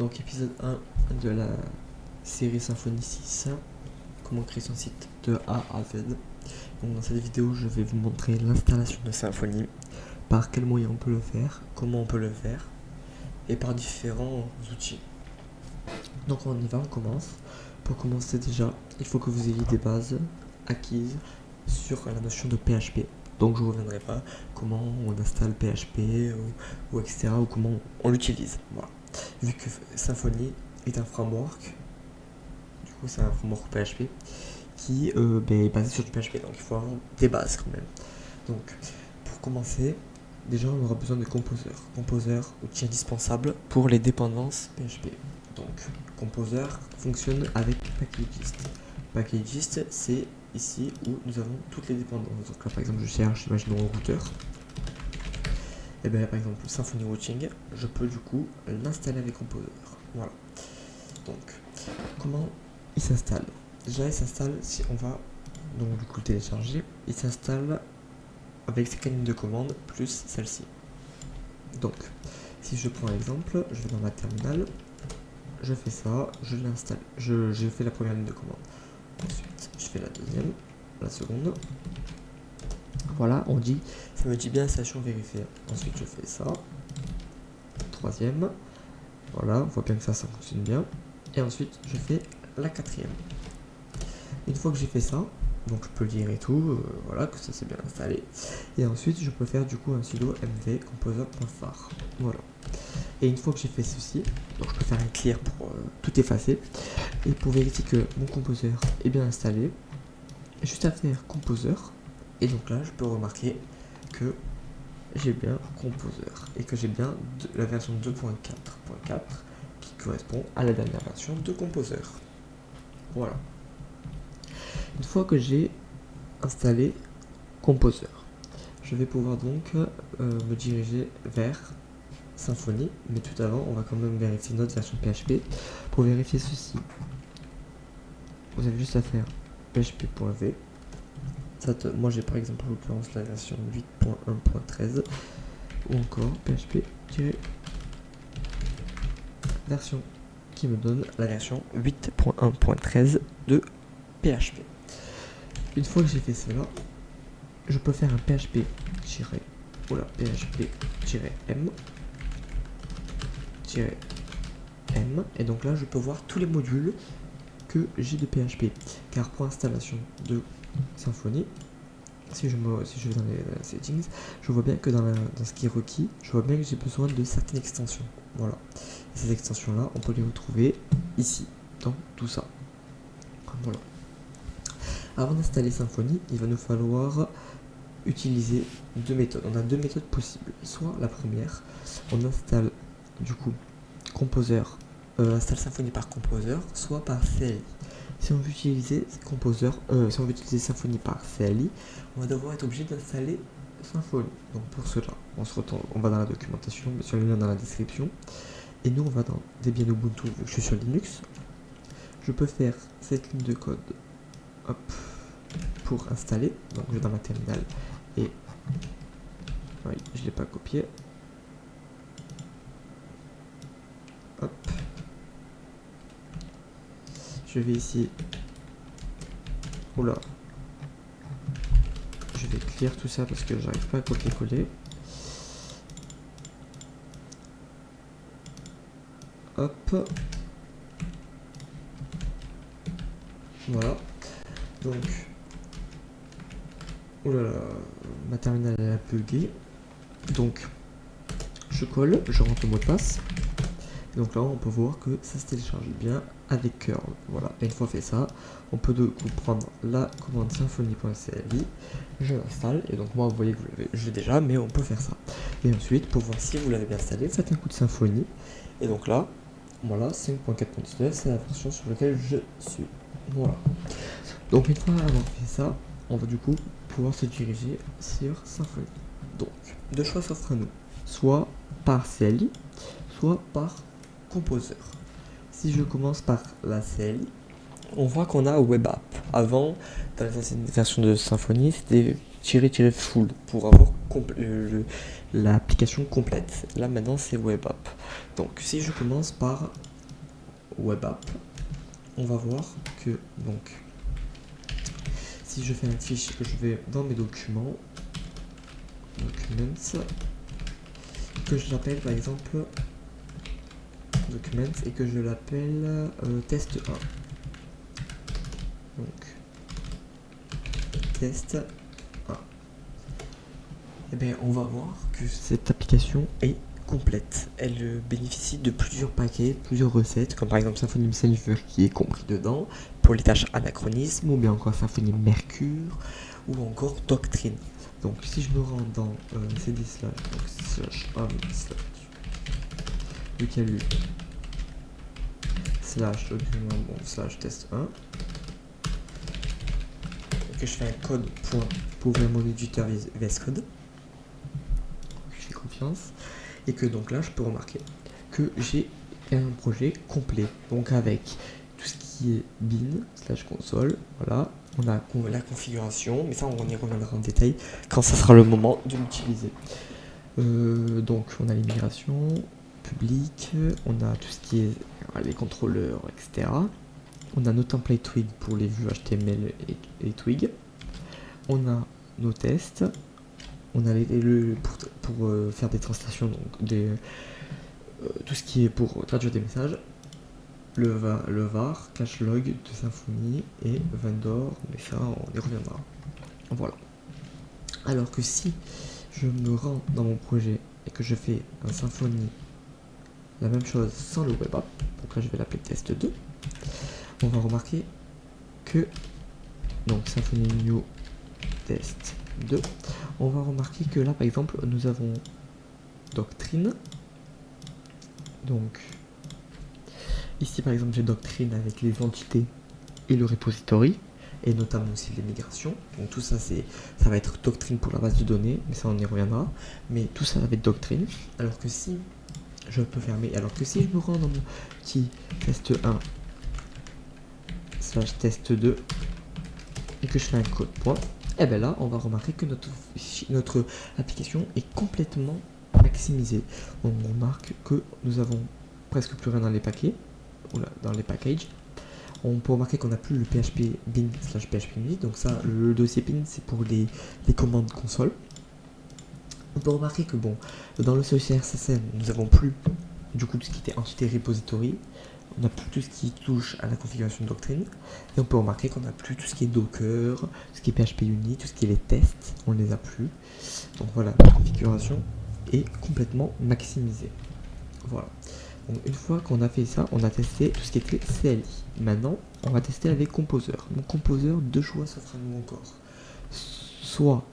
Donc épisode 1 de la série Symfony 6, comment créer son site de A à Z. Donc dans cette vidéo je vais vous montrer l'installation de Symfony, par quels moyens on peut le faire, comment on peut le faire, et par différents outils. Donc on y va, on commence. Pour commencer déjà, il faut que vous ayez des bases acquises sur la notion de PHP. Donc je ne reviendrai pas comment on installe PHP ou etc. ou comment on l'utilise. Voilà. Vu que Symfony est un framework, du coup c'est un framework PHP qui est basé sur du PHP, donc il faut avoir des bases quand même. Donc pour commencer, déjà on aura besoin de Composer. Composer, outil indispensable pour les dépendances PHP. Donc Composer fonctionne avec Packagist. Packagist, c'est ici où nous avons toutes les dépendances. Donc là par exemple je cherche, imaginons un routeur. Et bien par exemple Symfony Routing, je peux du coup l'installer avec Composer. Voilà. Donc comment il s'installe? Déjà il s'installe, si on va donc du coup le télécharger, il s'installe avec ces lignes de commande plus celle-ci. Donc si je prends l'exemple, je vais dans ma terminale, je fais ça, je l'installe, j'ai fait la première ligne de commande. Ensuite je fais la deuxième, la seconde. Voilà, on dit, ça me dit bien installation vérifiée. Ensuite je fais ça, troisième, voilà, on voit bien que ça fonctionne bien. Et ensuite je fais la quatrième. Une fois que j'ai fait ça, donc je peux lire et tout, voilà, que ça s'est bien installé. Et ensuite je peux faire du coup un sudo mv composer.phar. Voilà. Et une fois que j'ai fait ceci, donc je peux faire un clear pour tout effacer. Et pour vérifier que mon composer est bien installé, juste à faire composer. Et donc là je peux remarquer que j'ai bien composer et que j'ai bien la version 2.4.4 qui correspond à la dernière version de composer. Voilà. Une fois que j'ai installé Composer, je vais pouvoir donc me diriger vers Symfony, mais tout avant on va quand même vérifier notre version PHP. Pour vérifier ceci, vous avez juste à faire php.v. Moi j'ai par exemple en l'occurrence la version 8.1.13 ou encore php-version qui me donne la version 8.1.13 de PHP. Une fois que j'ai fait cela, je peux faire un php-m et donc là je peux voir tous les modules que j'ai de PHP, car pour installation de Symfony, si je vais dans les settings, je vois bien que dans ce qui est requis, je vois bien que j'ai besoin de certaines extensions. Voilà. Et ces extensions là on peut les retrouver ici dans tout ça. Voilà. Avant d'installer Symfony, il va nous falloir utiliser deux méthodes. On a deux méthodes possibles. Soit la première, on installe du coup Composer, installe Symfony par Composer, soit par CLI. Si on veut utiliser Symfony par CLI, on va devoir être obligé d'installer Symfony. Donc pour cela, on va dans la documentation, sur le lien dans la description, et nous on va dans Debian Ubuntu. Vu que je suis sur Linux, je peux faire cette ligne de code. Hop, pour installer, donc je vais dans ma terminale et oui, je ne l'ai pas copié. Hop, je vais ici, oula, je vais clear tout ça parce que j'arrive pas à copier-coller. Hop, voilà, donc oulala, ma terminale elle a bugué. Donc je colle, je rentre le mot de passe. Et donc là on peut voir que ça se télécharge bien avec curl. Voilà. Et une fois fait ça, on peut du coup prendre la commande symfony.cli, je l'installe. Et donc moi vous voyez que je l'ai déjà, mais on peut faire ça. Et ensuite pour voir si vous l'avez bien installé, faites un coup de Symfony. Et donc là, voilà, 5.4.19, c'est la version sur laquelle je suis. Voilà. Donc une fois avoir fait ça, on va du coup pouvoir se diriger sur Symfony. Donc, deux choix s'offrent à nous, soit par CLI, soit par Composer. Si je commence par la CLI, on voit qu'on a Web App. Avant, dans les anciennes versions de Symfony, c'était --full pour avoir l'application complète. Là maintenant c'est Web App. Donc si je commence par web app, on va voir que donc si je fais une fiche, je vais dans mes documents, documents, que je l'appelle par exemple documents et que je l'appelle test 1. Donc test 1. Et bien on va voir que cette application est complète. Elle bénéficie de plusieurs paquets, plusieurs recettes, comme par exemple Symfony Messenger qui est compris dedans, pour les tâches anachronisme, ou bien encore Symfony Mercure, ou encore Doctrine. Donc si je me rends dans cd slash, donc slash home slash Lucalus slash document bon, slash test 1, et que je fais un code point pour ouvrir mon éditeur VS Code, je fais confiance, et que donc là je peux remarquer que j'ai un projet complet, donc avec tout ce qui est bin slash console, voilà, on a la configuration, mais ça on y reviendra en détail quand ça sera le moment de l'utiliser. Donc on a les migrations publiques, on a tout ce qui est les contrôleurs, etc. On a nos templates Twig pour les vues HTML et Twig. On a nos tests. On a pour faire des translations, donc tout ce qui est pour traduire des messages. Le var, cache log de Symfony et vendor, mais ça on y reviendra. Voilà. Alors que si je me rends dans mon projet et que je fais un Symfony, la même chose sans le web app, donc là je vais l'appeler test 2, on va remarquer que donc Symfony new test 2, on va remarquer que là par exemple nous avons Doctrine, donc ici par exemple j'ai Doctrine avec les entités et le repository, et notamment aussi les migrations. Donc tout ça ça va être Doctrine pour la base de données, mais ça on y reviendra, mais tout ça va être Doctrine. Alors que si je peux fermer, alors que si je me rends dans mon petit test 1 slash test 2 et que je fais un code point, et bien là on va remarquer que notre application est complètement maximisée. On remarque que nous avons presque plus rien dans les paquets, dans les packages. On peut remarquer qu'on n'a plus le PHP bin slash PHP mini, donc ça le dossier bin c'est pour les commandes console. On peut remarquer que bon, dans le CRSSN nous avons plus du coup tout ce qui était entité repository, on n'a plus tout ce qui touche à la configuration de Doctrine, et on peut remarquer qu'on n'a plus tout ce qui est Docker, tout ce qui est PHP Unit, tout ce qui est les tests, on ne les a plus. Donc voilà, la configuration est complètement maximisée. Voilà. Donc une fois qu'on a fait ça, on a testé tout ce qui était CLI. Maintenant, on va tester avec Composer. Mon Composer, deux choix s'offrent à nous encore. Soit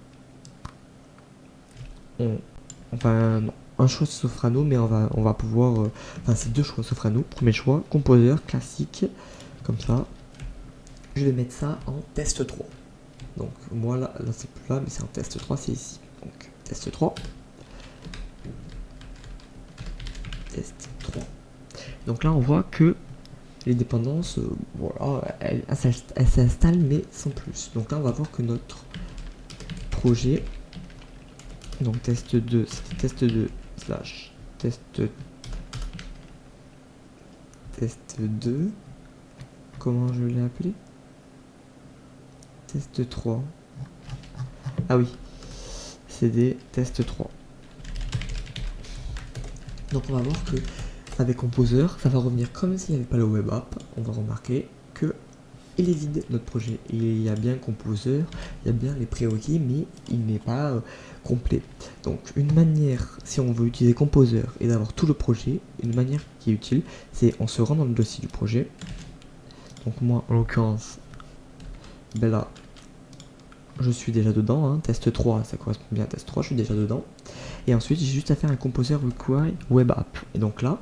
un choix s'offre à nous, mais on va pouvoir, enfin c'est deux choix s'offrent à nous. Premier choix, Composer classique, comme ça. Je vais mettre ça en test 3. Donc moi là c'est plus là, mais c'est en test 3, c'est ici. Donc test 3. Test 3. Donc là on voit que les dépendances, voilà, elles s'installent mais sans plus. Donc là on va voir que notre projet, donc test 2, c'était test 2 slash test 2, comment je l'ai appelé, test 3, ah oui, c'est des test 3. Donc on va voir que avec Composer, ça va revenir comme s'il n'y avait pas le web app. On va remarquer que il est vide notre projet. Il y a bien Composer, il y a bien les prérequis, mais il n'est pas complet. Donc une manière, si on veut utiliser Composer et d'avoir tout le projet, une manière qui est utile, c'est on se rend dans le dossier du projet. Donc moi en l'occurrence, ben là, je suis déjà dedans, hein. Test 3, ça correspond bien à test 3, je suis déjà dedans. Et ensuite j'ai juste à faire un Composer require web app. Et donc là,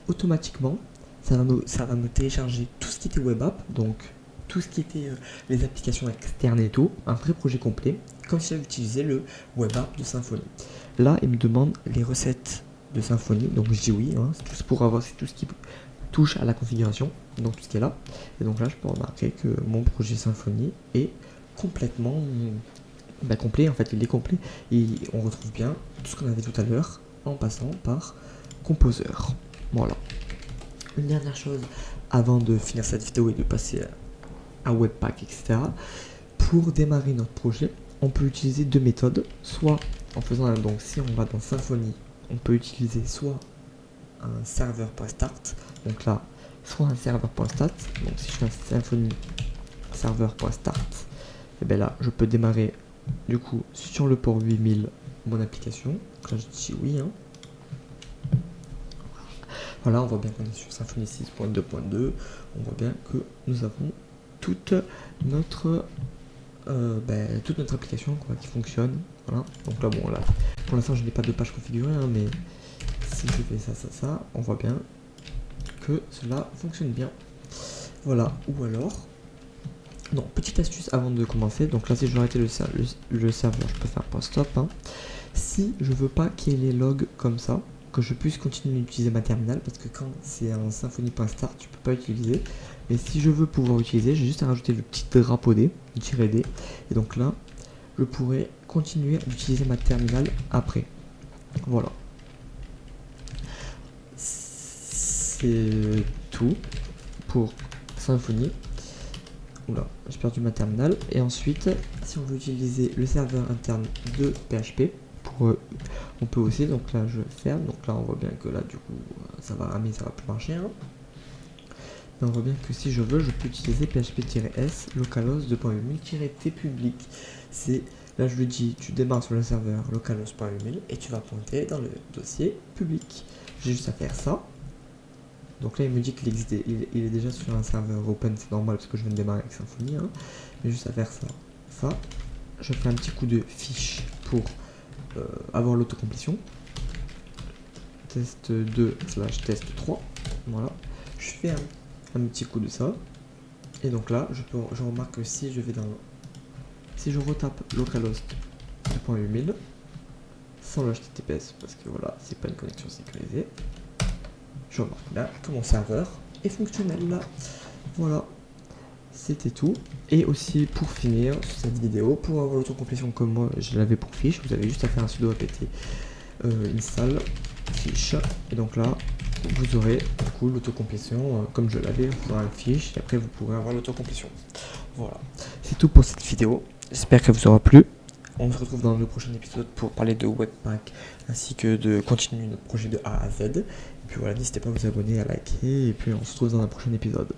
automatiquement, ça va me télécharger tout ce qui était web app, donc tout ce qui était les applications externes et tout, un vrai projet complet, comme si j'avais utilisé le web app de Symfony. Là, il me demande les recettes de Symfony, donc je dis oui, hein, c'est tout pour avoir tout ce qui touche à la configuration, donc tout ce qui est là. Et donc là, je peux remarquer que mon projet Symfony est complètement complet, en fait il est complet, et on retrouve bien tout ce qu'on avait tout à l'heure en passant par Composer. Voilà. Une dernière chose avant de finir cette vidéo et de passer à Webpack, etc. Pour démarrer notre projet, on peut utiliser deux méthodes. Soit en faisant donc si on va dans Symfony, on peut utiliser soit un serveur.start, donc là, soit un serveur.stat. Donc si je fais un Symfony serveur.start, et bien là, je peux démarrer du coup sur le port 8000 mon application. Donc là, je dis oui. Voilà, on voit bien qu'on est sur Symfony 6.2.2. On voit bien que nous avons toute notre application qui fonctionne. Voilà. Donc là, bon, là, pour l'instant, je n'ai pas de page configurée, mais si je fais ça, on voit bien que cela fonctionne bien. Voilà. Ou alors, non, petite astuce avant de commencer. Donc là, si je veux arrêter le serveur, je peux faire .stop. Si je veux pas qu'il y ait les logs comme ça, que je puisse continuer d'utiliser ma terminale, parce que quand c'est un Symfony.start, tu peux pas utiliser. Mais si je veux pouvoir utiliser, j'ai juste à rajouter le petit drapeau D, le -D, et donc là, je pourrais continuer d'utiliser ma terminale après. Voilà. C'est tout pour Symfony. Oula, j'ai perdu ma terminale. Et ensuite, si on veut utiliser le serveur interne de PHP, on peut aussi, donc là je ferme, donc là on voit bien que là du coup ça va ramer, ça va plus marcher. Et on voit bien que si je veux, je peux utiliser php-s localhost 2.8000-t public. C'est là je lui dis, tu démarres sur le serveur localhost.8000 et tu vas pointer dans le dossier public. J'ai juste à faire ça. Donc là il me dit qu'il existe, il est déjà sur un serveur open, c'est normal parce que je viens de démarrer avec Symfony, mais juste à faire ça. Je fais un petit coup de fiche pour avoir l'autocomplétion. Test 2/test 3. Voilà. Je fais un petit coup de ça. Et donc là, je remarque que si je vais si je retape localhost 2.8000 sans le HTTPS, parce que voilà, c'est pas une connexion sécurisée, je remarque là que mon serveur est fonctionnel là. Voilà. C'était tout. Et aussi pour finir sur cette vidéo, pour avoir l'autocomplétion comme moi je l'avais pour fiche, vous avez juste à faire un sudo apt install fiche, et donc là vous aurez du coup l'autocomplétion comme je l'avais, vous aurez un fiche et après vous pourrez avoir l'autocomplétion. Voilà, c'est tout pour cette vidéo, j'espère qu'elle vous aura plu. On se retrouve dans le prochain épisode pour parler de Webpack ainsi que de continuer notre projet de A à Z. Et puis voilà, n'hésitez pas à vous abonner, à liker, et puis on se retrouve dans un prochain épisode.